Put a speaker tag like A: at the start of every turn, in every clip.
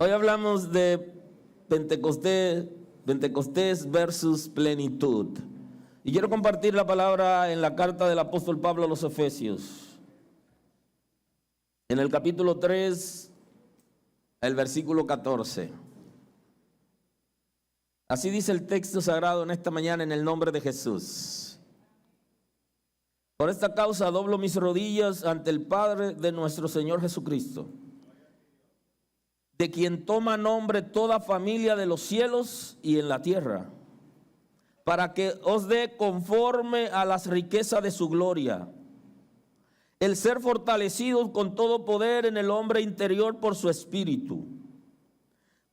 A: Hoy hablamos de Pentecostés versus plenitud. Y quiero compartir la palabra en la carta del apóstol Pablo a los Efesios. En el capítulo 3, el versículo 14. Así dice el texto sagrado en esta mañana en el nombre de Jesús. Por esta causa doblo mis rodillas ante el Padre de nuestro Señor Jesucristo, de quien toma nombre toda familia de los cielos y en la tierra, para que os dé conforme a las riquezas de su gloria, el ser fortalecidos con todo poder en el hombre interior por su espíritu,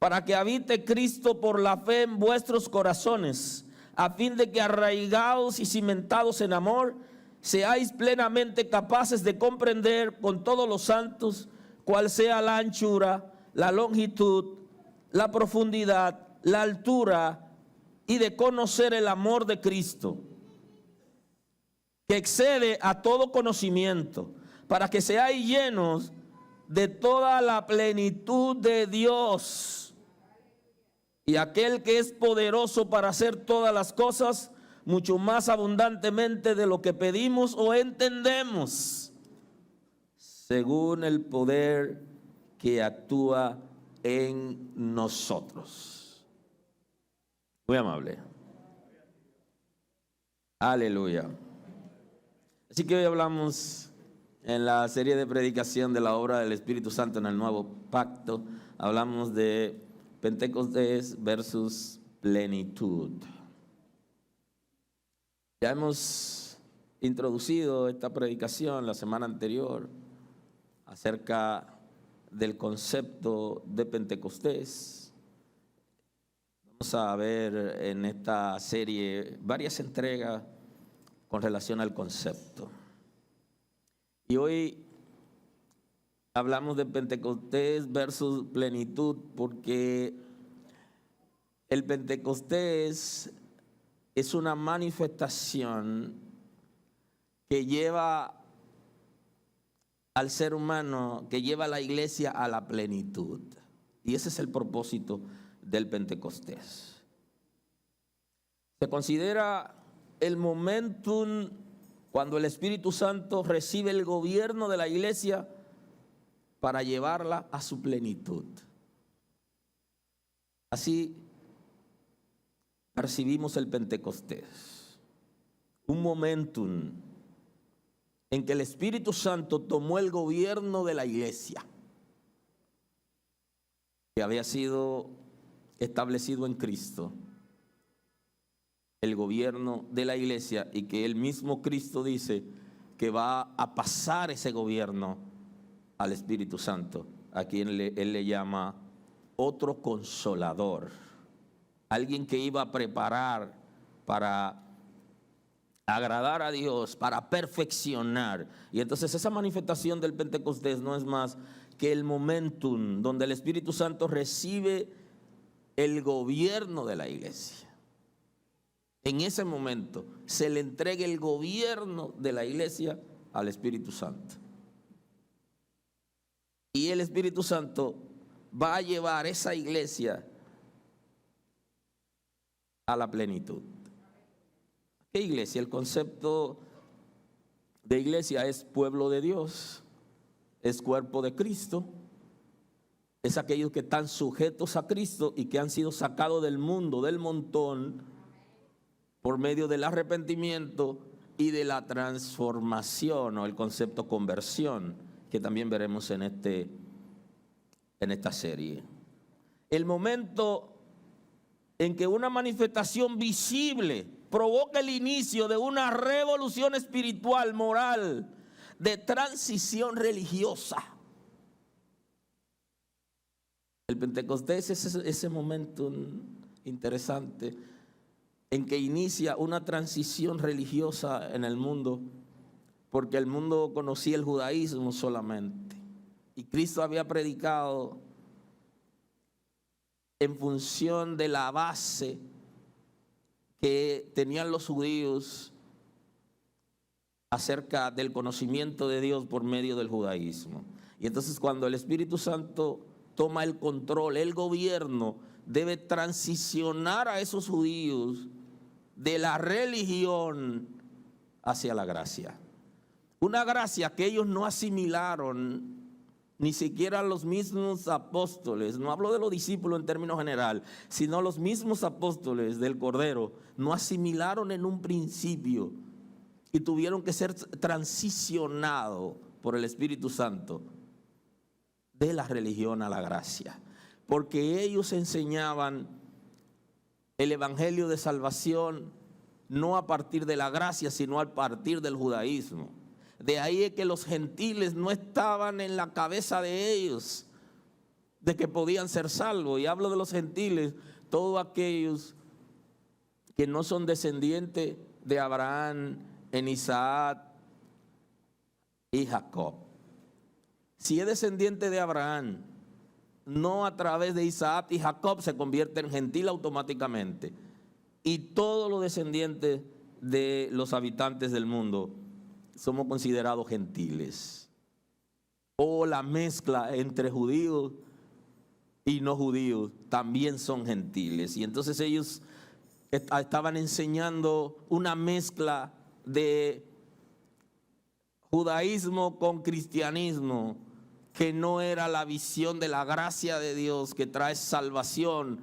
A: para que habite Cristo por la fe en vuestros corazones, a fin de que arraigados y cimentados en amor, seáis plenamente capaces de comprender con todos los santos cuál sea la anchura, la longitud, la profundidad, la altura, y de conocer el amor de Cristo, que excede a todo conocimiento, para que seáis llenos de toda la plenitud de Dios. Y aquel que es poderoso para hacer todas las cosas, mucho más abundantemente de lo que pedimos o entendemos, según el poder que actúa en nosotros. Muy amable. Aleluya. Así que hoy hablamos en la serie de predicación de la obra del Espíritu Santo en el Nuevo Pacto. Hablamos de Pentecostés versus plenitud. Ya hemos introducido esta predicación la semana anterior acerca del concepto de Pentecostés. Vamos a ver en esta serie varias entregas con relación al concepto. Y hoy hablamos de Pentecostés versus plenitud porque el Pentecostés es una manifestación que lleva al ser humano, que lleva a la iglesia a la plenitud. Y ese es el propósito del Pentecostés. Se considera el momentum cuando el Espíritu Santo recibe el gobierno de la iglesia para llevarla a su plenitud. Así percibimos el Pentecostés, un momentum en que el Espíritu Santo tomó el gobierno de la iglesia, que había sido establecido en Cristo, el gobierno de la iglesia, y que el mismo Cristo dice que va a pasar ese gobierno al Espíritu Santo, a quien él le llama otro consolador, alguien que iba a preparar para agradar a Dios, para perfeccionar. Y entonces esa manifestación del Pentecostés no es más que el momentum donde el Espíritu Santo recibe el gobierno de la iglesia. En ese momento se le entrega el gobierno de la iglesia al Espíritu Santo. Y el Espíritu Santo va a llevar esa iglesia a la plenitud. ¿Qué iglesia? El concepto de iglesia es pueblo de Dios, es cuerpo de Cristo, es aquellos que están sujetos a Cristo y que han sido sacados del mundo, del montón, por medio del arrepentimiento y de la transformación, o el concepto conversión, que también veremos en esta serie. El momento en que una manifestación visible provoca el inicio de una revolución espiritual, moral, de transición religiosa. El Pentecostés es ese momento interesante en que inicia una transición religiosa en el mundo, porque el mundo conocía el judaísmo solamente, y Cristo había predicado en función de la base que tenían los judíos acerca del conocimiento de Dios por medio del judaísmo. Y entonces cuando el Espíritu Santo toma el control, el gobierno debe transicionar a esos judíos de la religión hacia la gracia. Una gracia que ellos no asimilaron, ni siquiera los mismos apóstoles, no hablo de los discípulos en términos general, sino los mismos apóstoles del Cordero, no asimilaron en un principio y tuvieron que ser transicionados por el Espíritu Santo de la religión a la gracia, porque ellos enseñaban el evangelio de salvación no a partir de la gracia, sino a partir del judaísmo. De ahí es que los gentiles no estaban en la cabeza de ellos, de que podían ser salvos. Y hablo de los gentiles, todos aquellos que no son descendientes de Abraham, en Isaac y Jacob. Si es descendiente de Abraham, no a través de Isaac y Jacob se convierte en gentil automáticamente. Y todos los descendientes de los habitantes del mundo somos considerados gentiles. O la mezcla entre judíos y no judíos también son gentiles. Y entonces ellos estaban enseñando una mezcla de judaísmo con cristianismo, que no era la visión de la gracia de Dios que trae salvación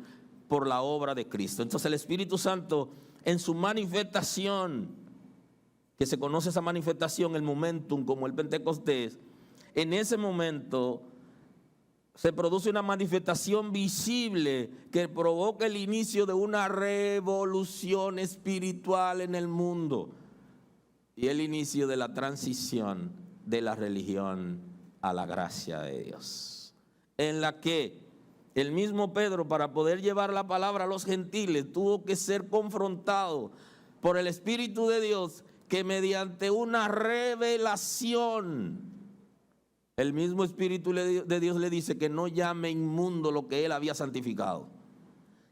A: por la obra de Cristo. Entonces el Espíritu Santo, en su manifestación, que se conoce esa manifestación, el momentum, como el Pentecostés, en ese momento se produce una manifestación visible que provoca el inicio de una revolución espiritual en el mundo y el inicio de la transición de la religión a la gracia de Dios, en la que el mismo Pedro, para poder llevar la palabra a los gentiles, tuvo que ser confrontado por el Espíritu de Dios, que mediante una revelación, el mismo Espíritu de Dios le dice que no llame inmundo lo que él había santificado.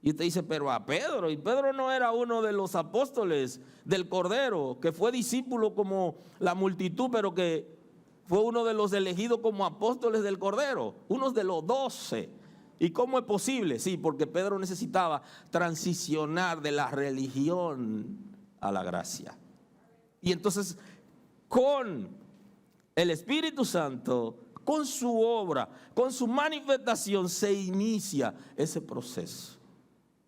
A: Y usted dice, pero a Pedro, y Pedro no era uno de los apóstoles del Cordero, que fue discípulo como la multitud, pero que fue uno de los elegidos como apóstoles del Cordero, unos de los 12. ¿Y cómo es posible? Sí, porque Pedro necesitaba transicionar de la religión a la gracia. Y entonces, con el Espíritu Santo, con su obra, con su manifestación, se inicia ese proceso,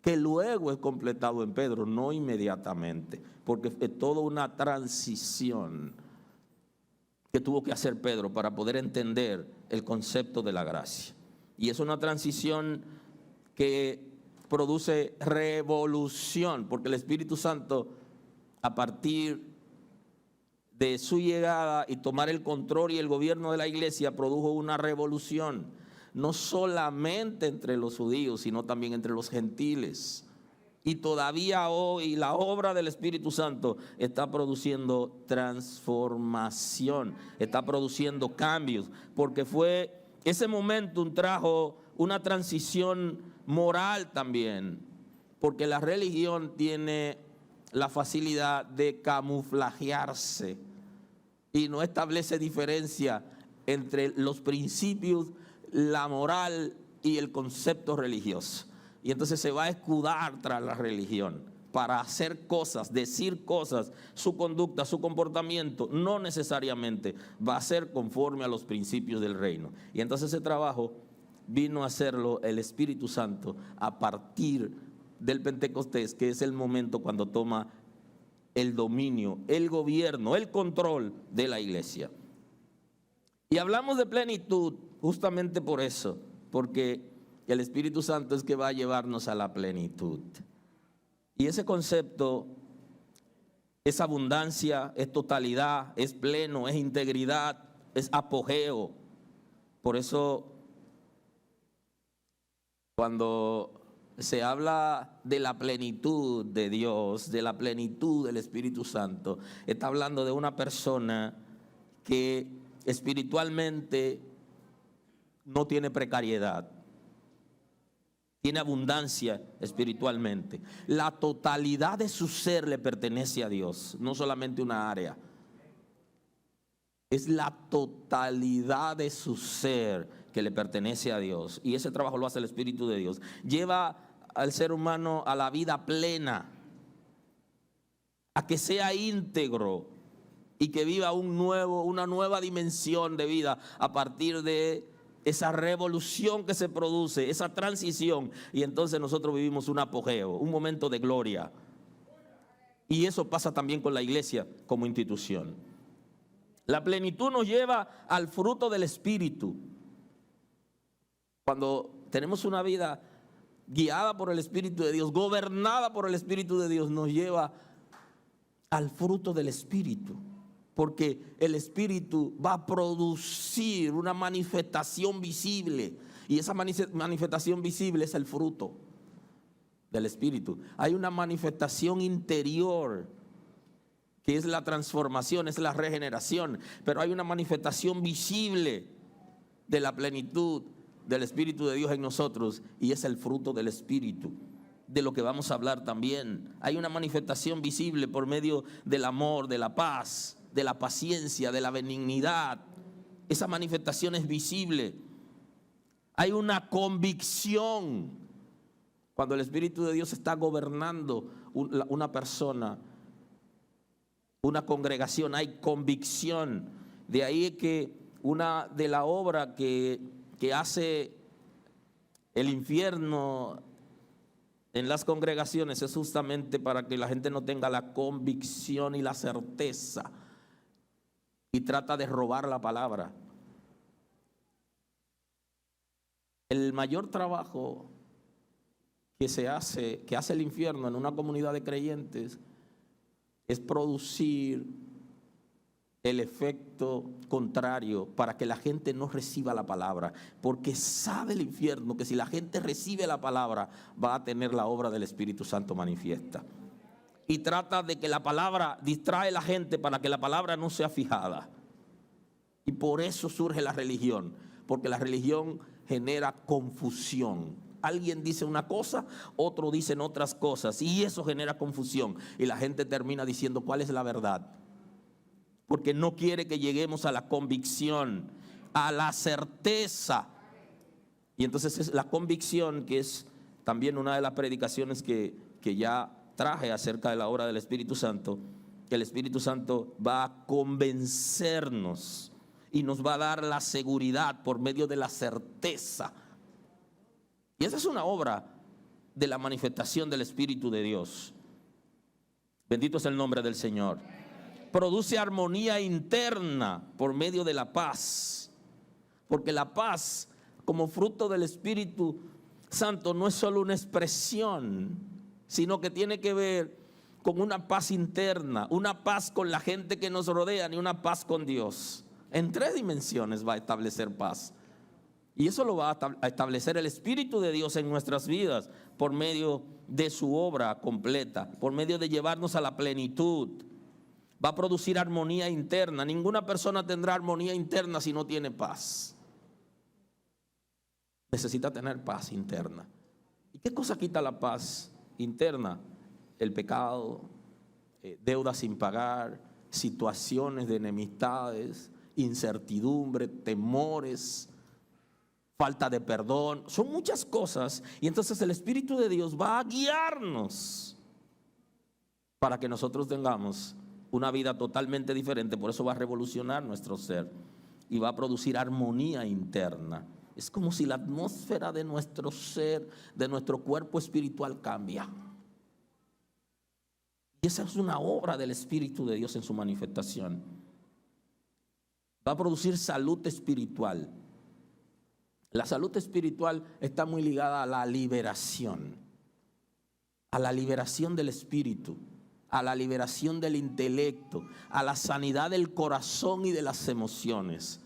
A: que luego es completado en Pedro, no inmediatamente, porque es toda una transición que tuvo que hacer Pedro para poder entender el concepto de la gracia. Y es una transición que produce revolución, porque el Espíritu Santo, a partir de su llegada y tomar el control y el gobierno de la iglesia, produjo una revolución. no solamente entre los judíos, sino también entre los gentiles. Y todavía hoy la obra del Espíritu Santo está produciendo transformación, está produciendo cambios, porque ese momento trajo una transición moral también, porque la religión tiene la facilidad de camuflajearse y no establece diferencia entre los principios, la moral y el concepto religioso. Y entonces se va a escudar tras la religión para hacer cosas, decir cosas, su conducta, su comportamiento, no necesariamente va a ser conforme a los principios del reino. Y entonces ese trabajo vino a hacerlo el Espíritu Santo a partir del Pentecostés, que es el momento cuando toma el dominio, el gobierno, el control de la iglesia. Y hablamos de plenitud justamente por eso, porque el Espíritu Santo es que va a llevarnos a la plenitud. Y ese concepto es abundancia, es totalidad, es pleno, es integridad, es apogeo. Por eso, cuando se habla de la plenitud de Dios, de la plenitud del Espíritu Santo, está hablando de una persona que espiritualmente no tiene precariedad, tiene abundancia espiritualmente. La totalidad de su ser le pertenece a Dios, no solamente una área. Es la totalidad de su ser que le pertenece a Dios. Y ese trabajo lo hace el Espíritu de Dios. Lleva al ser humano a la vida plena, a que sea íntegro y que viva una nueva dimensión de vida a partir de esa revolución que se produce, esa transición. Y entonces nosotros vivimos un apogeo, un momento de gloria. Y eso pasa también con la iglesia como institución. La plenitud nos lleva al fruto del Espíritu. Cuando tenemos una vida guiada por el Espíritu de Dios, gobernada por el Espíritu de Dios, nos lleva al fruto del Espíritu. Porque el Espíritu va a producir una manifestación visible. Y esa manifestación visible es el fruto del Espíritu. Hay una manifestación interior, que es la transformación, es la regeneración. Pero hay una manifestación visible de la plenitud del Espíritu de Dios en nosotros, y es el fruto del Espíritu, de lo que vamos a hablar también. Hay una manifestación visible por medio del amor, de la paz, de la paciencia, de la benignidad. Esa manifestación es visible. Hay una convicción. Cuando el Espíritu de Dios está gobernando una persona, una congregación, hay convicción. De ahí que una de la obra que hace el infierno en las congregaciones es justamente para que la gente no tenga la convicción y la certeza, y trata de robar la palabra. El mayor trabajo que hace el infierno en una comunidad de creyentes es producir el efecto contrario para que la gente no reciba la palabra, porque sabe el infierno que si la gente recibe la palabra va a tener la obra del Espíritu Santo manifiesta. Y trata de que la palabra distrae a la gente para que la palabra no sea fijada. Y por eso surge la religión, porque la religión genera confusión. Alguien dice una cosa, otro dicen otras cosas, y eso genera confusión. Y la gente termina diciendo cuál es la verdad, porque no quiere que lleguemos a la convicción, a la certeza. Y entonces es la convicción, que es también una de las predicaciones que ya traje acerca de la obra del Espíritu Santo, que el Espíritu Santo va a convencernos y nos va a dar la seguridad por medio de la certeza. Y esa es una obra de la manifestación del Espíritu de Dios. Bendito es el nombre del Señor. Produce armonía interna por medio de la paz, porque la paz como fruto del Espíritu Santo no es solo una expresión, sino que tiene que ver con una paz interna, una paz con la gente que nos rodea y una paz con Dios. En 3 dimensiones va a establecer paz. Y eso lo va a establecer el Espíritu de Dios en nuestras vidas por medio de su obra completa, por medio de llevarnos a la plenitud. Va a producir armonía interna. Ninguna persona tendrá armonía interna si no tiene paz. Necesita tener paz interna. ¿Y qué cosa quita la paz interna? El pecado, deudas sin pagar, situaciones de enemistades, incertidumbre, temores, falta de perdón. Son muchas cosas. Y entonces el Espíritu de Dios va a guiarnos para que nosotros tengamos una vida totalmente diferente. Por eso va a revolucionar nuestro ser y va a producir armonía interna. Es como si la atmósfera de nuestro ser, de nuestro cuerpo espiritual cambia. Y esa es una obra del Espíritu de Dios en su manifestación. Va a producir salud espiritual. La salud espiritual está muy ligada a la liberación del espíritu, a la liberación del intelecto, a la sanidad del corazón y de las emociones.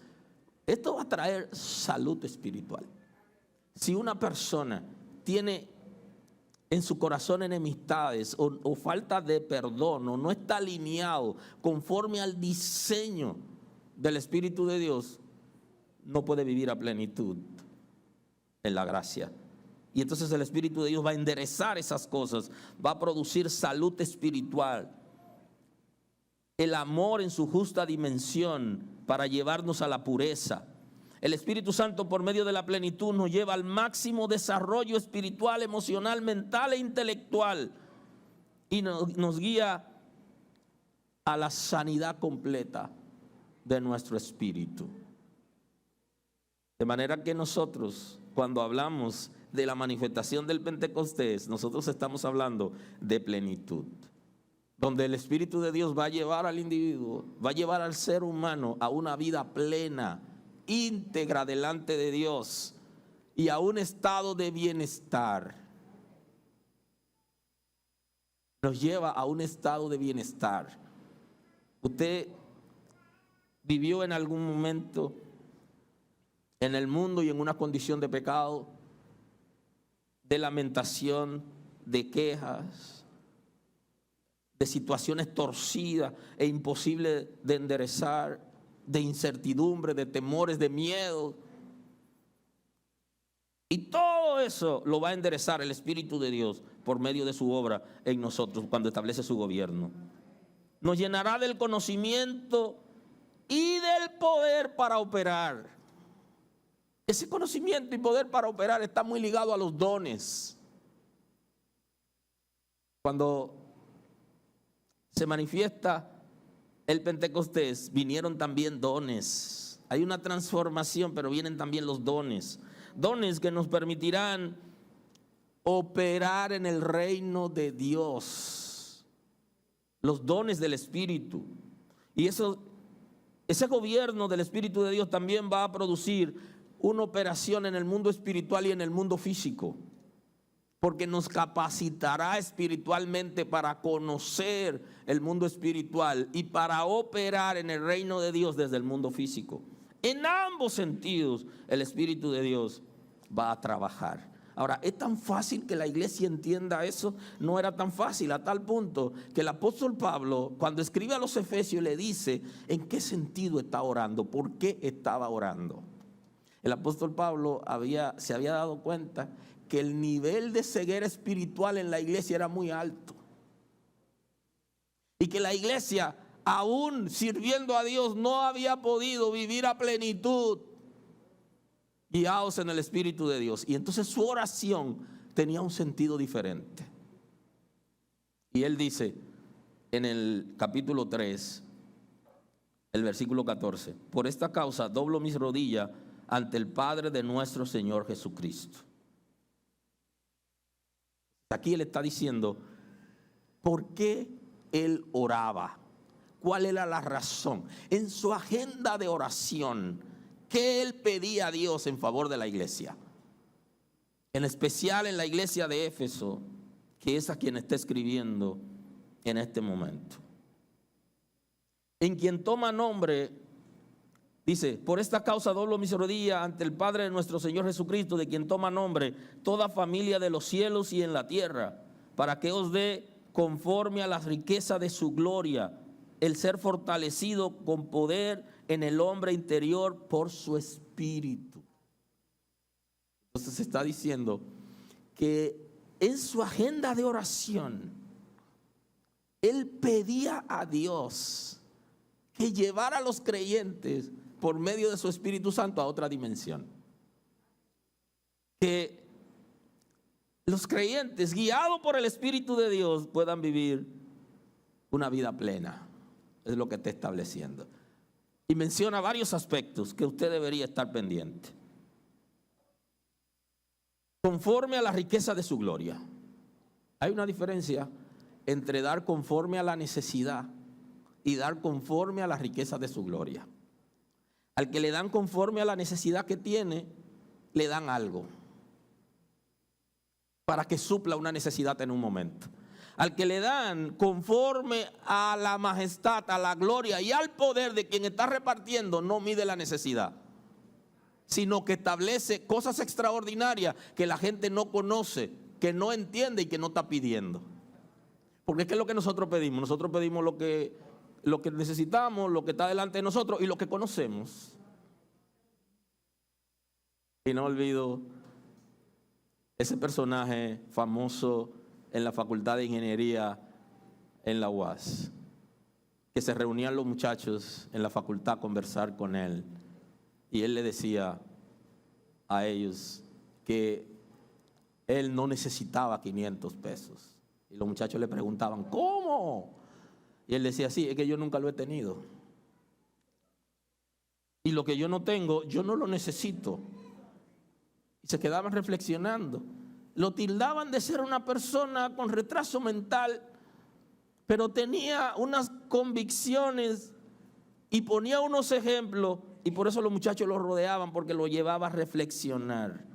A: Esto va a traer salud espiritual. Si una persona tiene en su corazón enemistades o falta de perdón o no está alineado conforme al diseño del Espíritu de Dios, no puede vivir a plenitud en la gracia. Y entonces el Espíritu de Dios va a enderezar esas cosas, va a producir salud espiritual, el amor en su justa dimensión para llevarnos a la pureza. El Espíritu Santo, por medio de la plenitud, nos lleva al máximo desarrollo espiritual, emocional, mental e intelectual y nos guía a la sanidad completa de nuestro espíritu. De manera que nosotros, cuando hablamos de la manifestación del Pentecostés, nosotros estamos hablando de plenitud, donde el Espíritu de Dios va a llevar al individuo, va a llevar al ser humano a una vida plena, íntegra delante de Dios y a un estado de bienestar. Nos lleva a un estado de bienestar. Usted vivió en algún momento en el mundo y en una condición de pecado, de lamentación, de quejas, de situaciones torcidas e imposibles de enderezar, de incertidumbre, de temores, de miedo. Y todo eso lo va a enderezar el Espíritu de Dios por medio de su obra en nosotros cuando establece su gobierno. Nos llenará del conocimiento y del poder para operar. Ese conocimiento y poder para operar está muy ligado a los dones. Cuando se manifiesta el Pentecostés, vinieron también dones. Hay una transformación, pero vienen también los dones. Dones que nos permitirán operar en el reino de Dios. Los dones del Espíritu. Y ese gobierno del Espíritu de Dios también va a producir una operación en el mundo espiritual y en el mundo físico, porque nos capacitará espiritualmente para conocer el mundo espiritual y para operar en el reino de Dios desde el mundo físico. En ambos sentidos el Espíritu de Dios va a trabajar. Ahora, ¿es tan fácil que la iglesia entienda eso? No era tan fácil, a tal punto que el apóstol Pablo, cuando escribe a los Efesios, le dice en qué sentido está orando, por qué estaba orando. El apóstol Pablo se había dado cuenta que el nivel de ceguera espiritual en la iglesia era muy alto. Y que la iglesia, aún sirviendo a Dios, no había podido vivir a plenitud, guiados en el Espíritu de Dios. Y entonces su oración tenía un sentido diferente. Y él dice en el capítulo 3, el versículo 14: por esta causa doblo mis rodillas ante el Padre de nuestro Señor Jesucristo. Aquí él está diciendo por qué él oraba, cuál era la razón en su agenda de oración, qué él pedía a Dios en favor de la iglesia, en especial en la iglesia de Éfeso, que es a quien está escribiendo en este momento, en quien toma nombre Dice, por esta causa doblo mis rodillas ante el Padre de nuestro Señor Jesucristo, de quien toma nombre toda familia de los cielos y en la tierra, para que os dé conforme a la riqueza de su gloria, el ser fortalecido con poder en el hombre interior por su espíritu. Entonces se está diciendo que en su agenda de oración, él pedía a Dios que llevara a los creyentes por medio de su Espíritu Santo a otra dimensión. Que los creyentes, guiados por el Espíritu de Dios, puedan vivir una vida plena. Es lo que está estableciendo. Y menciona varios aspectos que usted debería estar pendiente. Conforme a la riqueza de su gloria. Hay una diferencia entre dar conforme a la necesidad y dar conforme a la riqueza de su gloria. Al que le dan conforme a la necesidad que tiene, le dan algo para que supla una necesidad en un momento. Al que le dan conforme a la majestad, a la gloria y al poder de quien está repartiendo, no mide la necesidad, sino que establece cosas extraordinarias que la gente no conoce, que no entiende y que no está pidiendo. Porque ¿qué es lo que nosotros pedimos? Nosotros pedimos lo que necesitamos, lo que está delante de nosotros y lo que conocemos. Y no olvido ese personaje famoso en la Facultad de Ingeniería en la UAS, que se reunían los muchachos en la facultad a conversar con él, y él le decía a ellos que él no necesitaba 500 pesos. Y los muchachos le preguntaban, ¿cómo? Y él decía, sí, es que yo nunca lo he tenido. Y lo que yo no tengo, yo no lo necesito. Y se quedaban reflexionando. Lo tildaban de ser una persona con retraso mental, pero tenía unas convicciones y ponía unos ejemplos, y por eso los muchachos lo rodeaban, porque lo llevaba a reflexionar.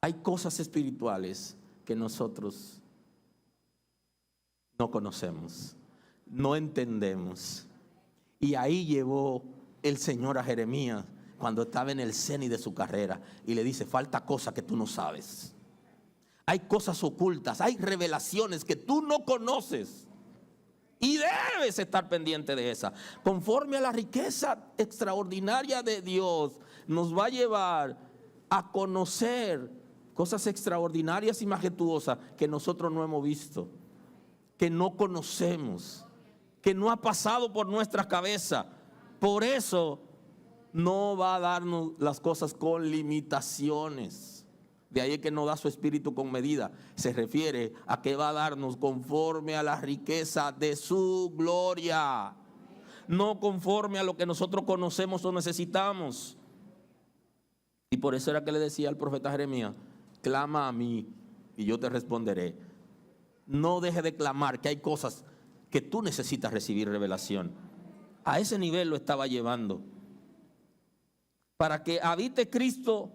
A: Hay cosas espirituales que nosotros no conocemos, no entendemos. Y ahí llevó el Señor a Jeremías cuando estaba en el cenit de su carrera y le dice, falta cosas que tú no sabes. Hay cosas ocultas, hay revelaciones que tú no conoces y debes estar pendiente de esa. Conforme a la riqueza extraordinaria de Dios, nos va a llevar a conocer cosas extraordinarias y majestuosas que nosotros no hemos visto, que no conocemos, que no ha pasado por nuestra cabeza. Por eso no va a darnos las cosas con limitaciones. De ahí que no da su espíritu con medida. Se refiere a que va a darnos conforme a la riqueza de su gloria, no conforme a lo que nosotros conocemos o necesitamos. Y por eso era que le decía al profeta Jeremías, clama a mí y yo te responderé. No deje de clamar, que hay cosas que tú necesitas recibir revelación. A ese nivel lo estaba llevando. Para que habite Cristo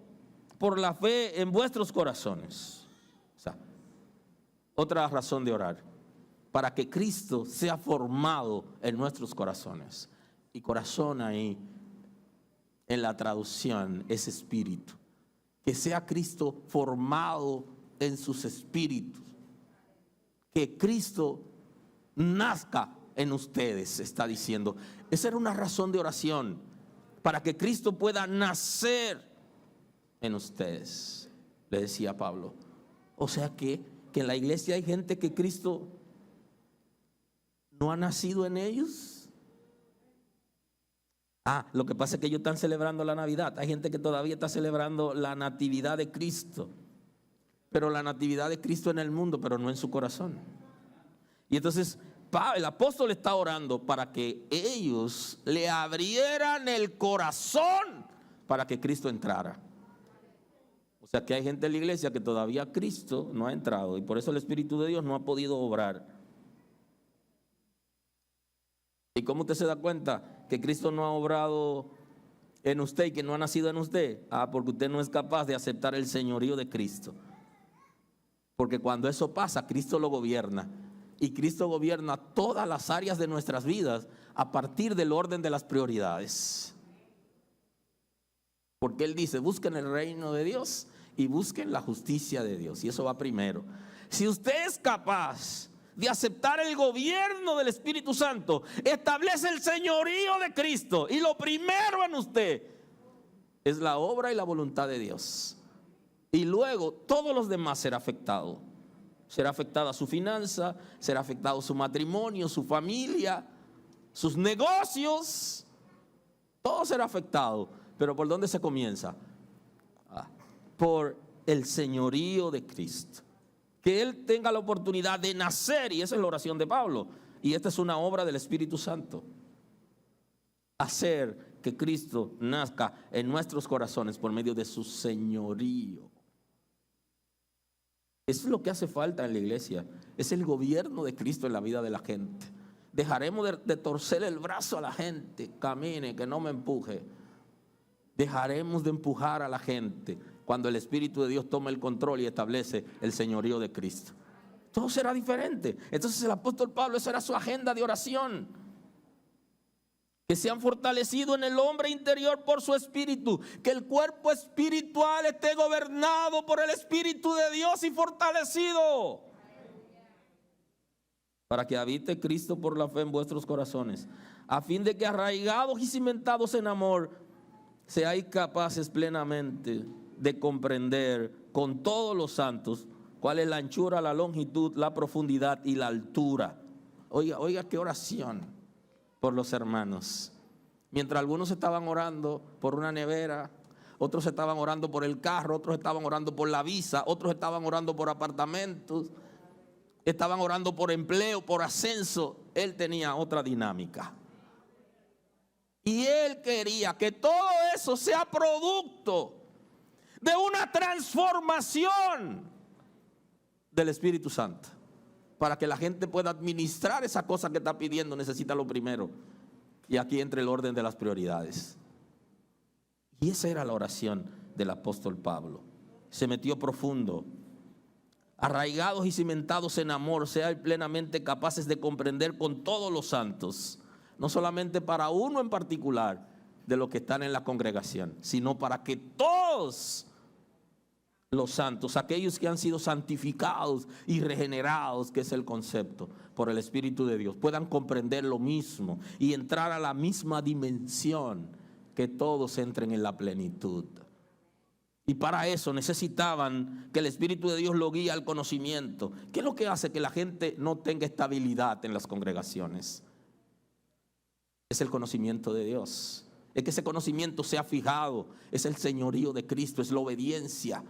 A: por la fe en vuestros corazones. O sea, otra razón de orar. Para que Cristo sea formado en nuestros corazones. Y corazón ahí, en la traducción, es espíritu. Que sea Cristo formado en sus espíritus. Que Cristo nazca en ustedes, está diciendo. Esa era una razón de oración, para que Cristo pueda nacer en ustedes, le decía Pablo. O sea que en la iglesia hay gente que Cristo no ha nacido en ellos. Lo que pasa es que ellos están celebrando la Navidad. Hay gente que todavía está celebrando la natividad de Cristo, pero la natividad de Cristo en el mundo, pero no en su corazón. Y entonces el apóstol está orando para que ellos le abrieran el corazón para que Cristo entrara. O sea que hay gente en la iglesia que todavía Cristo no ha entrado y por eso el Espíritu de Dios no ha podido obrar. ¿Y cómo usted se da cuenta que Cristo no ha obrado en usted y que no ha nacido en usted? Porque usted no es capaz de aceptar el señorío de Cristo. Porque cuando eso pasa, Cristo lo gobierna. Y Cristo gobierna todas las áreas de nuestras vidas a partir del orden de las prioridades. Porque Él dice, busquen el reino de Dios y busquen la justicia de Dios. Y eso va primero. Si usted es capaz de aceptar el gobierno del Espíritu Santo, establece el señorío de Cristo. Y lo primero en usted es la obra y la voluntad de Dios. Y luego todos los demás será afectado. Será afectada su finanza, será afectado su matrimonio, su familia, sus negocios. Todo será afectado. Pero ¿por dónde se comienza? Por el señorío de Cristo. Que Él tenga la oportunidad de nacer, y esa es la oración de Pablo. Y esta es una obra del Espíritu Santo. Hacer que Cristo nazca en nuestros corazones por medio de su señorío. Eso es lo que hace falta en la iglesia. Es el gobierno de Cristo en la vida de la gente. Dejaremos de torcer el brazo a la gente. Camine, que no me empuje. Dejaremos de empujar a la gente cuando el Espíritu de Dios toma el control y establece el señorío de Cristo. Todo será diferente. Entonces el apóstol Pablo, esa era su agenda de oración. Que sean fortalecidos en el hombre interior por su espíritu. Que el cuerpo espiritual esté gobernado por el Espíritu de Dios y fortalecido. Para que habite Cristo por la fe en vuestros corazones. A fin de que arraigados y cimentados en amor, seáis capaces plenamente de comprender con todos los santos cuál es la anchura, la longitud, la profundidad y la altura. Oiga qué oración por los hermanos. Mientras algunos estaban orando por una nevera, otros estaban orando por el carro, otros estaban orando por la visa, otros estaban orando por apartamentos, estaban orando por empleo, por ascenso. Él tenía otra dinámica. Y él quería que todo eso sea producto de una transformación del Espíritu Santo. Para que la gente pueda administrar esa cosa que está pidiendo, necesita lo primero. Y aquí entra el orden de las prioridades. Y esa era la oración del apóstol Pablo. Se metió profundo. Arraigados y cimentados en amor, sean plenamente capaces de comprender con todos los santos. No solamente para uno en particular de los que están en la congregación, sino para que todos los santos, aquellos que han sido santificados y regenerados, que es el concepto, por el Espíritu de Dios, puedan comprender lo mismo y entrar a la misma dimensión, que todos entren en la plenitud. Y para eso necesitaban que el Espíritu de Dios lo guíe al conocimiento. ¿Qué es lo que hace que la gente no tenga estabilidad en las congregaciones? Es el conocimiento de Dios. Es que ese conocimiento sea fijado. Es el señorío de Cristo, es la obediencia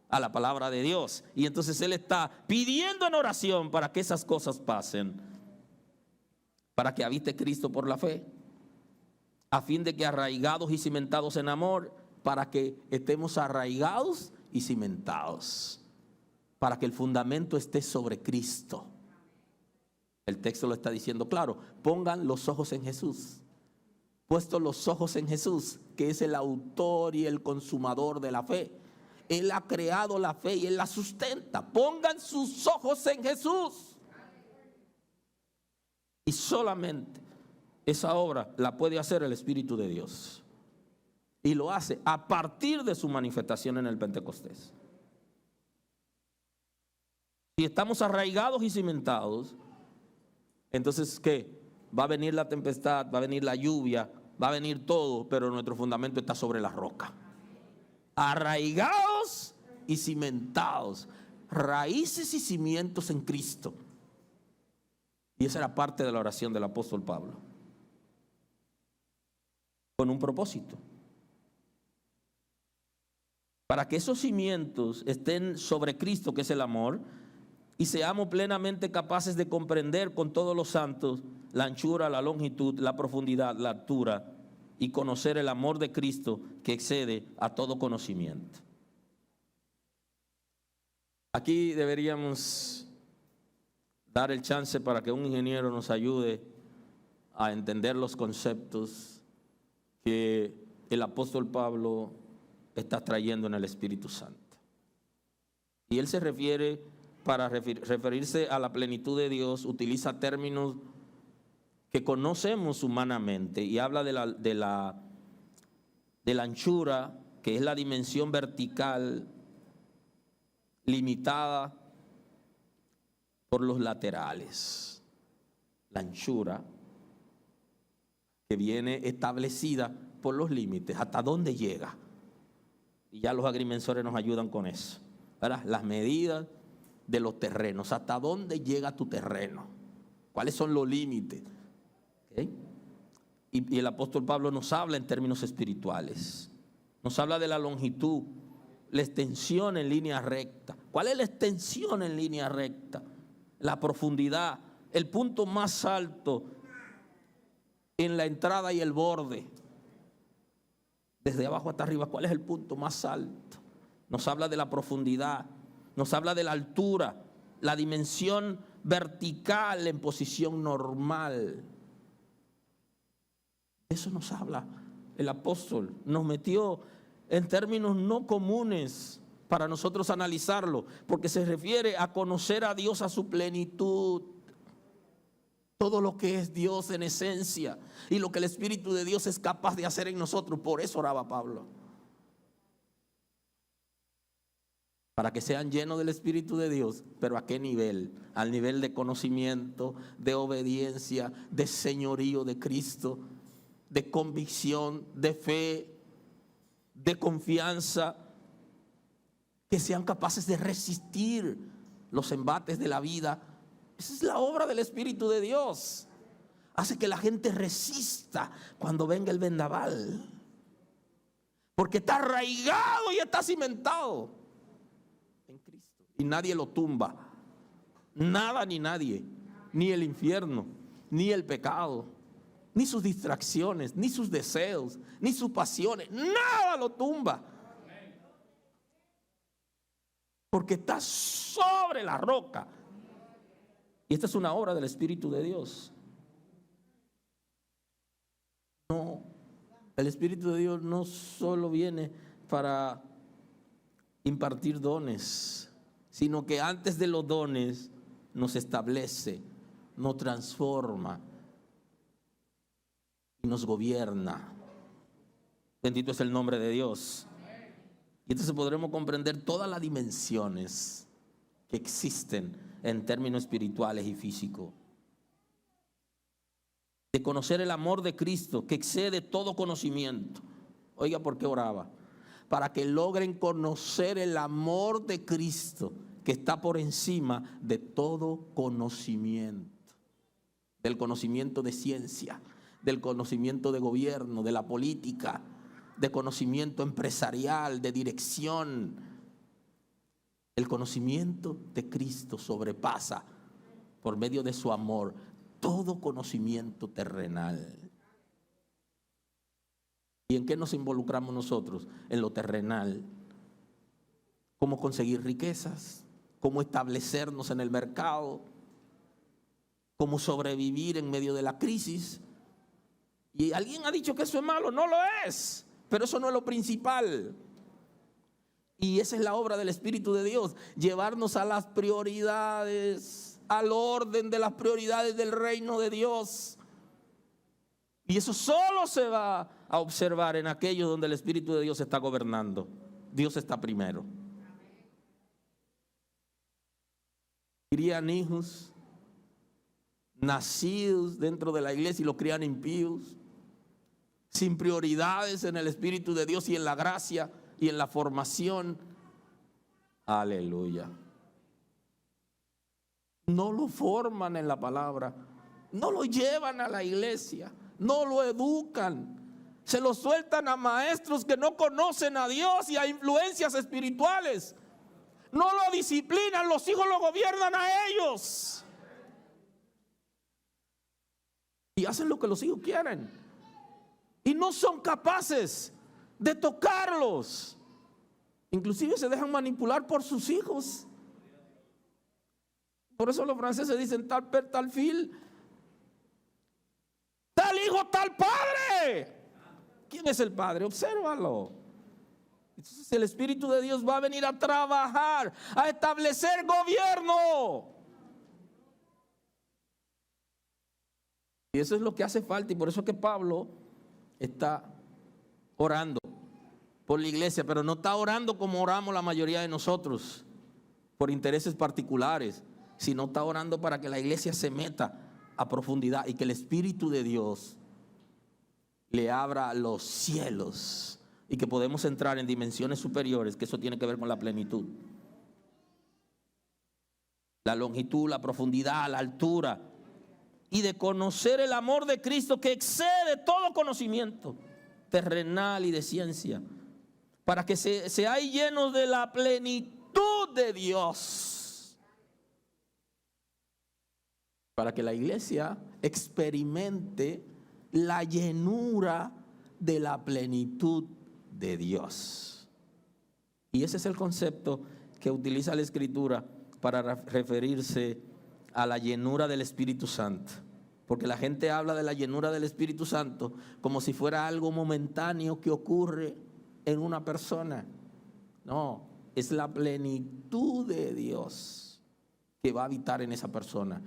A: a la palabra de Dios. Y entonces Él está pidiendo en oración para que esas cosas pasen. Para que habite Cristo por la fe. A fin de que arraigados y cimentados en amor, para que estemos arraigados y cimentados. Para que el fundamento esté sobre Cristo. El texto lo está diciendo claro. Pongan los ojos en Jesús. Puestos los ojos en Jesús, que es el autor y el consumador de la fe. Él ha creado la fe y Él la sustenta. Pongan sus ojos en Jesús. Y solamente esa obra la puede hacer el Espíritu de Dios. Y lo hace a partir de su manifestación en el Pentecostés. Si estamos arraigados y cimentados, entonces, ¿qué? Va a venir la tempestad, va a venir la lluvia, va a venir todo, pero nuestro fundamento está sobre la roca. Arraigados y cimentados, raíces y cimientos en Cristo. Y esa era parte de la oración del apóstol Pablo. Con un propósito. Para que esos cimientos estén sobre Cristo, que es el amor, y seamos plenamente capaces de comprender con todos los santos la anchura, la longitud, la profundidad, la altura, y conocer el amor de Cristo que excede a todo conocimiento. Aquí deberíamos dar el chance para que un ingeniero nos ayude a entender los conceptos que el apóstol Pablo está trayendo en el Espíritu Santo. Y él se refiere para referirse a la plenitud de Dios, utiliza términos que conocemos humanamente y habla de la anchura, que es la dimensión vertical limitada por los laterales. La anchura que viene establecida por los límites, hasta dónde llega. Y ya los agrimensores nos ayudan con eso, ¿verdad? Las medidas de los terrenos, hasta dónde llega tu terreno, cuáles son los límites. ¿Okay? Y el apóstol Pablo nos habla en términos espirituales, nos habla de la longitud, la extensión en línea recta. ¿Cuál es la extensión en línea recta? La profundidad, el punto más alto en la entrada y el borde. Desde abajo hasta arriba, ¿cuál es el punto más alto? Nos habla de la profundidad, nos habla de la altura, la dimensión vertical en posición normal. Eso nos habla el apóstol. Nos metió en términos no comunes para nosotros analizarlo, porque se refiere a conocer a Dios a su plenitud. Todo lo que es Dios en esencia y lo que el Espíritu de Dios es capaz de hacer en nosotros. Por eso oraba Pablo. Para que sean llenos del Espíritu de Dios. ¿Pero a qué nivel? Al nivel de conocimiento, de obediencia, de señorío de Cristo, de convicción, de fe, de confianza. Que sean capaces de resistir los embates de la vida. Esa es la obra del Espíritu de Dios. Hace que la gente resista cuando venga el vendaval. Porque está arraigado y está cimentado en Cristo. Y nadie lo tumba. Nada ni nadie. Ni el infierno, ni el pecado, ni sus distracciones, ni sus deseos, ni sus pasiones. Nada lo tumba. Porque está sobre la roca. Y esta es una obra del Espíritu de Dios. No, el Espíritu de Dios no solo viene para impartir dones, sino que antes de los dones nos establece, nos transforma y nos gobierna. Bendito es el nombre de Dios. Y entonces podremos comprender todas las dimensiones que existen en términos espirituales y físicos. De conocer el amor de Cristo que excede todo conocimiento. Oiga, ¿por qué oraba? Para que logren conocer el amor de Cristo que está por encima de todo conocimiento. Del conocimiento de ciencia, del conocimiento de gobierno, de la política, de conocimiento empresarial, de dirección. El conocimiento de Cristo sobrepasa, por medio de su amor, todo conocimiento terrenal. ¿Y en qué nos involucramos nosotros? En lo terrenal. Cómo conseguir riquezas, cómo establecernos en el mercado, cómo sobrevivir en medio de la crisis. Y alguien ha dicho que eso es malo. No lo es, pero eso no es lo principal. Y esa es la obra del Espíritu de Dios, llevarnos a las prioridades, al orden de las prioridades del reino de Dios. Y eso solo se va a observar en aquellos donde el Espíritu de Dios está gobernando. Dios está primero. Crían hijos nacidos dentro de la iglesia y los crían impíos, sin prioridades en el Espíritu de Dios y en la gracia y en la formación. Aleluya. No lo forman en la palabra, no lo llevan a la iglesia, no lo educan, se lo sueltan a maestros que no conocen a Dios y a influencias espirituales. No lo disciplinan, los hijos lo gobiernan a ellos. Y hacen lo que los hijos quieren. Y no son capaces de tocarlos. Inclusive se dejan manipular por sus hijos. Por eso los franceses dicen tal per tal fil, tal hijo tal padre. ¿Quién es el padre? Obsérvalo. Entonces el Espíritu de Dios va a venir a trabajar, a establecer gobierno. Y eso es lo que hace falta, y por eso es que Pablo está orando por la iglesia, pero no está orando como oramos la mayoría de nosotros, por intereses particulares, sino está orando para que la iglesia se meta a profundidad y que el Espíritu de Dios le abra los cielos y que podemos entrar en dimensiones superiores, que eso tiene que ver con la plenitud. La longitud, la profundidad, la altura, y de conocer el amor de Cristo que excede todo conocimiento terrenal y de ciencia, para que seáis llenos de la plenitud de Dios, para que la iglesia experimente la llenura de la plenitud de Dios. Y ese es el concepto que utiliza la Escritura para referirse a la llenura del Espíritu Santo. Porque la gente habla de la llenura del Espíritu Santo como si fuera algo momentáneo que ocurre en una persona. No, es la plenitud de Dios que va a habitar en esa persona.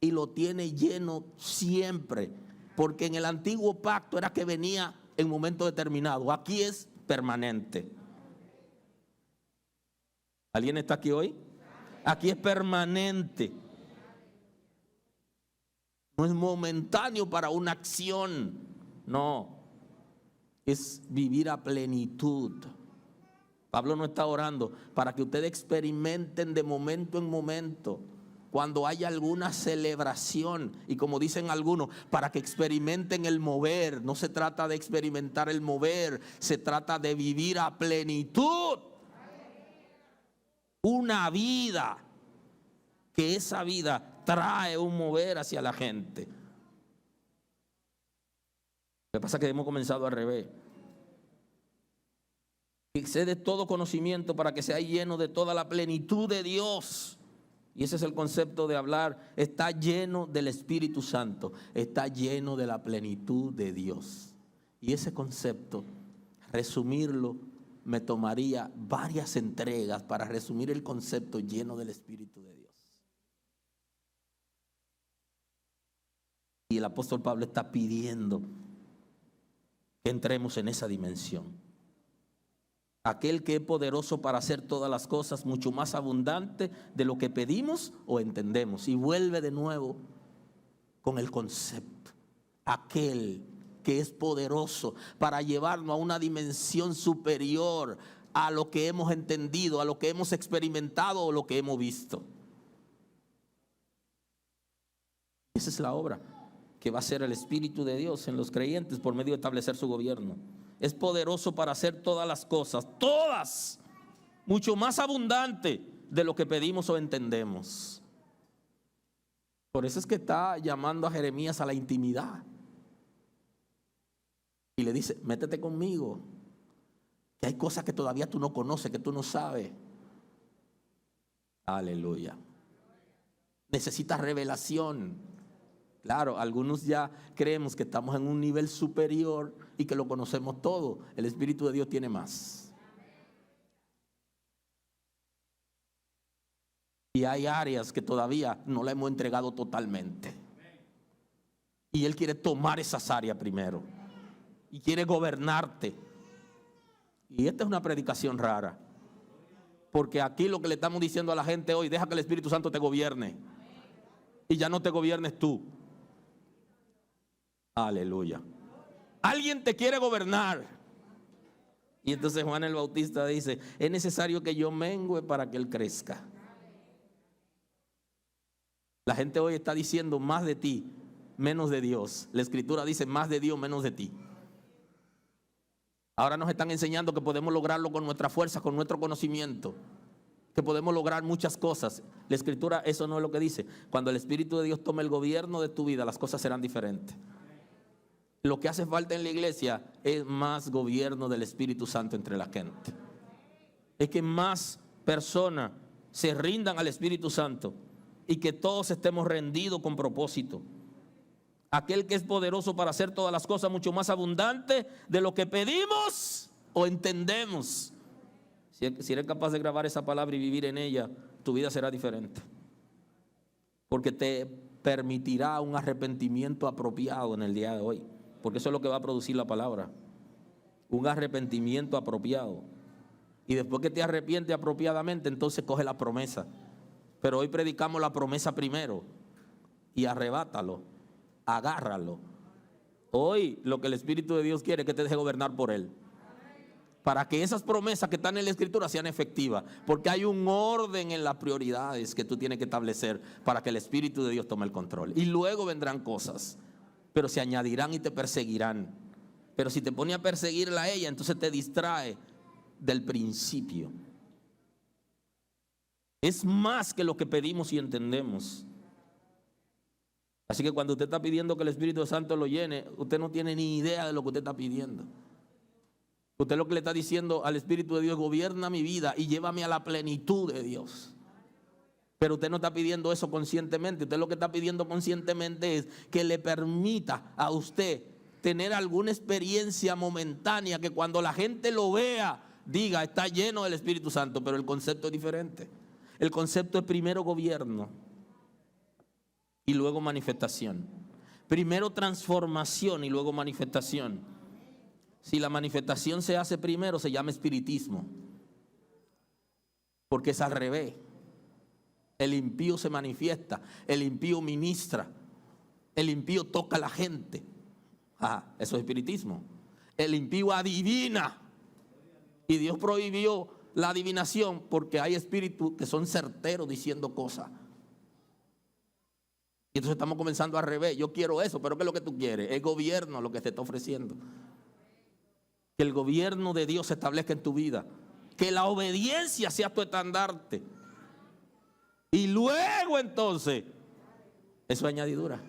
A: Y lo tiene lleno siempre. Porque en el antiguo pacto era que venía en momento determinado. Aquí es permanente. ¿Alguien está aquí hoy? Aquí es permanente. No es momentáneo para una acción. No. Es vivir a plenitud. Pablo no está orando para que ustedes experimenten de momento en momento, cuando haya alguna celebración, y como dicen algunos, para que experimenten el mover. No se trata de experimentar el mover, se trata de vivir a plenitud una vida, que esa vida trae un mover hacia la gente. Lo que pasa es que hemos comenzado al revés. Excede todo conocimiento para que sea lleno de toda la plenitud de Dios. Y ese es el concepto de hablar. Está lleno del Espíritu Santo. Está lleno de la plenitud de Dios. Y ese concepto, resumirlo, me tomaría varias entregas para resumir el concepto lleno del Espíritu de Dios. Y el apóstol Pablo está pidiendo que entremos en esa dimensión. Aquel que es poderoso para hacer todas las cosas mucho más abundante de lo que pedimos o entendemos. Y vuelve de nuevo con el concepto. Aquel que es poderoso para llevarnos a una dimensión superior a lo que hemos entendido, a lo que hemos experimentado o lo que hemos visto. Esa es la obra que va a hacer el Espíritu de Dios en los creyentes por medio de establecer su gobierno. Es poderoso para hacer todas las cosas, todas, mucho más abundante de lo que pedimos o entendemos. Por eso es que está llamando a Jeremías a la intimidad. Y le dice, métete conmigo, que hay cosas que todavía tú no conoces, que tú no sabes. Aleluya. Necesitas revelación. Claro, algunos ya creemos que estamos en un nivel superior y que lo conocemos todo. El Espíritu de Dios tiene más. Y hay áreas que todavía no la hemos entregado totalmente. Y Él quiere tomar esas áreas primero. Y quiere gobernarte. Y esta es una predicación rara. Porque aquí lo que le estamos diciendo a la gente hoy, deja que el Espíritu Santo te gobierne. Y ya no te gobiernes tú. Aleluya. Alguien te quiere gobernar. Y entonces Juan el Bautista dice, es necesario que yo mengüe para que Él crezca. La gente hoy está diciendo más de ti, menos de Dios. La Escritura dice más de Dios, menos de ti. Ahora nos están enseñando que podemos lograrlo con nuestra fuerza, con nuestro conocimiento, que podemos lograr muchas cosas. La Escritura eso no es lo que dice. Cuando el Espíritu de Dios tome el gobierno de tu vida, las cosas serán diferentes. Lo que hace falta en la iglesia es más gobierno del Espíritu Santo entre la gente. Es que más personas se rindan al Espíritu Santo y que todos estemos rendidos con propósito. Aquel que es poderoso para hacer todas las cosas mucho más abundante de lo que pedimos o entendemos. Si eres capaz de grabar esa palabra y vivir en ella, tu vida será diferente. Porque te permitirá un arrepentimiento apropiado en el día de hoy. Porque eso es lo que va a producir la palabra. Un arrepentimiento apropiado. Y después que te arrepientes apropiadamente, entonces coge la promesa. Pero hoy predicamos la promesa primero. Y arrebátalo, agárralo. Hoy lo que el Espíritu de Dios quiere es que te deje gobernar por Él. Para que esas promesas que están en la Escritura sean efectivas. Porque hay un orden en las prioridades que tú tienes que establecer para que el Espíritu de Dios tome el control. Y luego vendrán cosas, pero se añadirán y te perseguirán. Pero si te pone a perseguirla a ella, entonces te distrae del principio. Es más que lo que pedimos y entendemos. Así que cuando usted está pidiendo que el Espíritu Santo lo llene, usted no tiene ni idea de lo que usted está pidiendo. Usted lo que le está diciendo al Espíritu de Dios: gobierna mi vida y llévame a la plenitud de Dios. Pero usted no está pidiendo eso conscientemente. Usted lo que está pidiendo conscientemente es que le permita a usted tener alguna experiencia momentánea, que cuando la gente lo vea, diga: está lleno del Espíritu Santo. Pero el concepto es diferente. El concepto es primero gobierno y luego manifestación. Primero transformación y luego manifestación. Si la manifestación se hace primero, se llama espiritismo, porque es al revés. El impío se manifiesta, el impío ministra, el impío toca a la gente. Eso es espiritismo. El impío adivina, y Dios prohibió la adivinación porque hay espíritus que son certeros diciendo cosas. Y entonces estamos comenzando al revés. Yo quiero eso, pero ¿qué es lo que tú quieres? Es gobierno lo que te está ofreciendo. Que el gobierno de Dios se establezca en tu vida. Que la obediencia sea tu estandarte. Y luego entonces, eso es añadidura.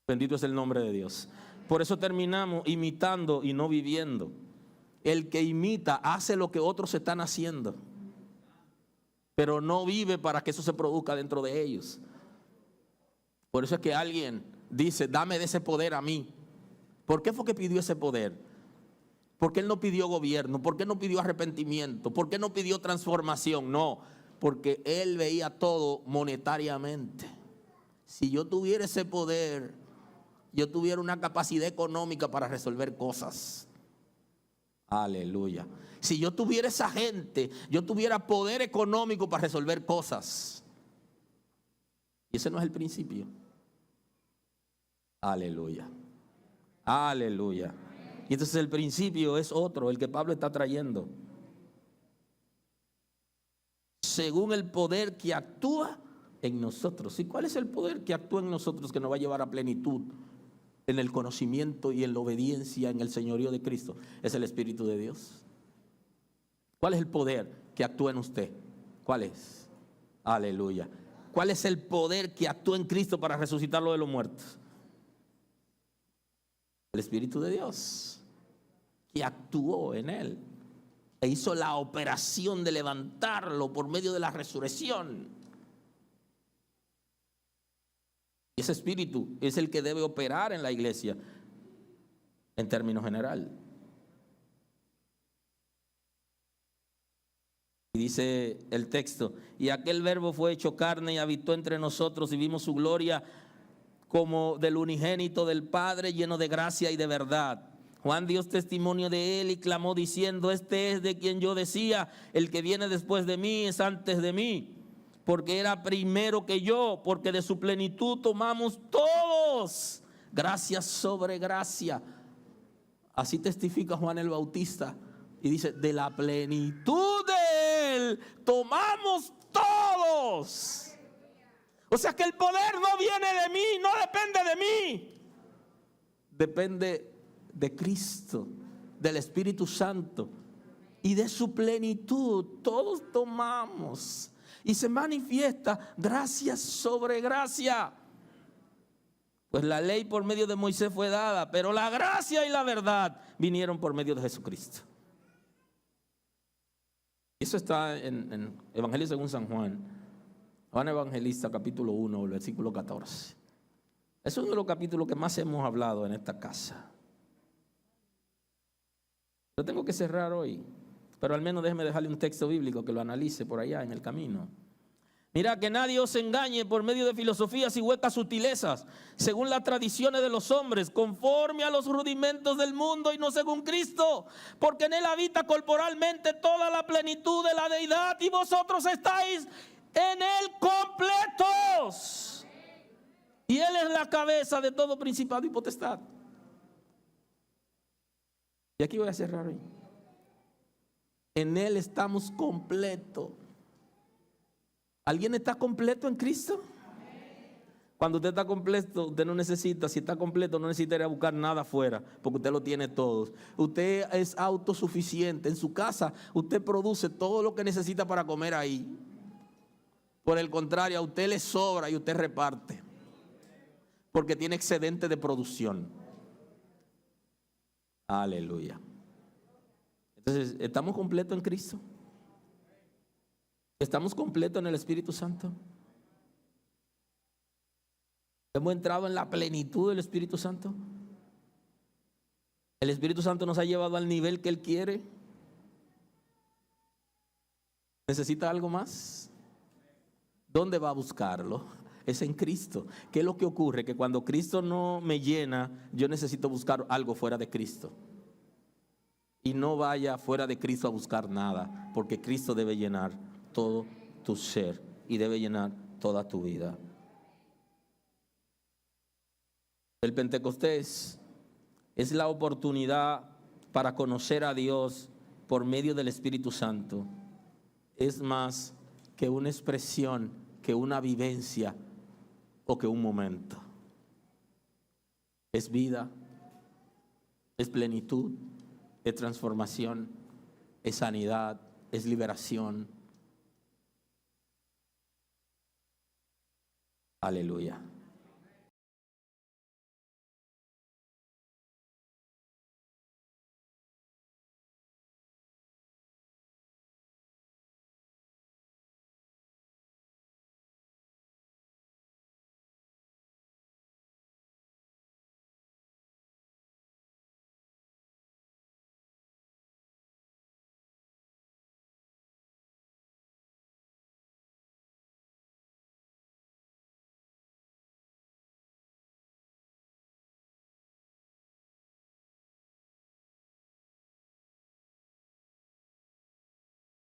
A: Bendito es el nombre de Dios. Por eso terminamos imitando y no viviendo. El que imita hace lo que otros están haciendo, pero no vive para que eso se produzca dentro de ellos. Por eso es que alguien dice: dame de ese poder a mí. ¿Por qué fue que pidió ese poder? ¿Por qué él no pidió gobierno? ¿Por qué no pidió arrepentimiento? ¿Por qué no pidió transformación? No, porque él veía todo monetariamente. Si yo tuviera ese poder, yo tuviera una capacidad económica para resolver cosas. Aleluya. Si yo tuviera esa gente, yo tuviera poder económico para resolver cosas. Y ese no es el principio. Aleluya. Aleluya. Y entonces el principio es otro, el que Pablo está trayendo. Según el poder que actúa en nosotros. ¿Y cuál es el poder que actúa en nosotros que nos va a llevar a plenitud en el conocimiento y en la obediencia en el señorío de Cristo? Es el Espíritu de Dios. ¿Cuál es el poder que actúa en usted? ¿Cuál es? Aleluya. ¿Cuál es el poder que actúa en Cristo para resucitarlo de los muertos? El Espíritu de Dios, que actuó en él e hizo la operación de levantarlo por medio de la resurrección. Y ese Espíritu es el que debe operar en la iglesia en términos general. Y dice el texto: y aquel verbo fue hecho carne y habitó entre nosotros, y vimos su gloria como del unigénito del Padre, lleno de gracia y de verdad. Juan dio testimonio de él y clamó diciendo: este es de quien yo decía, el que viene después de mí es antes de mí, porque era primero que yo, porque de su plenitud tomamos todos gracia sobre gracia. Así testifica Juan el Bautista y dice: de la plenitud de él tomamos todos. O sea que el poder no viene de mí, no depende de mí. Depende de Cristo, del Espíritu Santo. Y de su plenitud todos tomamos. Y se manifiesta gracia sobre gracia. Pues la ley por medio de Moisés fue dada, pero la gracia y la verdad vinieron por medio de Jesucristo. Eso está en Evangelio según San Juan. Juan Evangelista capítulo 1, versículo 14. Es uno de los capítulos que más hemos hablado en esta casa. Yo tengo que cerrar hoy, pero al menos déjeme dejarle un texto bíblico que lo analice por allá en el camino. Mira, que nadie os engañe por medio de filosofías y huecas sutilezas, según las tradiciones de los hombres, conforme a los rudimentos del mundo y no según Cristo, porque en él habita corporalmente toda la plenitud de la deidad y vosotros estáis en él completos. Y él es la cabeza de todo principado y potestad. Y aquí voy a cerrar hoy. En él estamos completos. ¿Alguien está completo en Cristo? Cuando usted está completo, usted no necesita, si está completo, no necesita ir a buscar nada afuera, porque usted lo tiene todo. Usted es autosuficiente. En su casa, usted produce todo lo que necesita para comer ahí. Por el contrario, a usted le sobra y usted reparte, porque tiene excedente de producción. Aleluya. Entonces, ¿estamos completos en Cristo? ¿Estamos completos en el Espíritu Santo? ¿Hemos entrado en la plenitud del Espíritu Santo? ¿El Espíritu Santo nos ha llevado al nivel que Él quiere? ¿Necesita algo más? ¿Dónde va a buscarlo? Es en Cristo. ¿Qué es lo que ocurre? Que cuando Cristo no me llena, yo necesito buscar algo fuera de Cristo. Y no vaya fuera de Cristo a buscar nada, porque Cristo debe llenar todo tu ser y debe llenar toda tu vida. El Pentecostés es la oportunidad para conocer a Dios por medio del Espíritu Santo. Es más que una expresión, que una vivencia o que un momento. Es vida, es plenitud, es transformación, es sanidad, es liberación. Aleluya.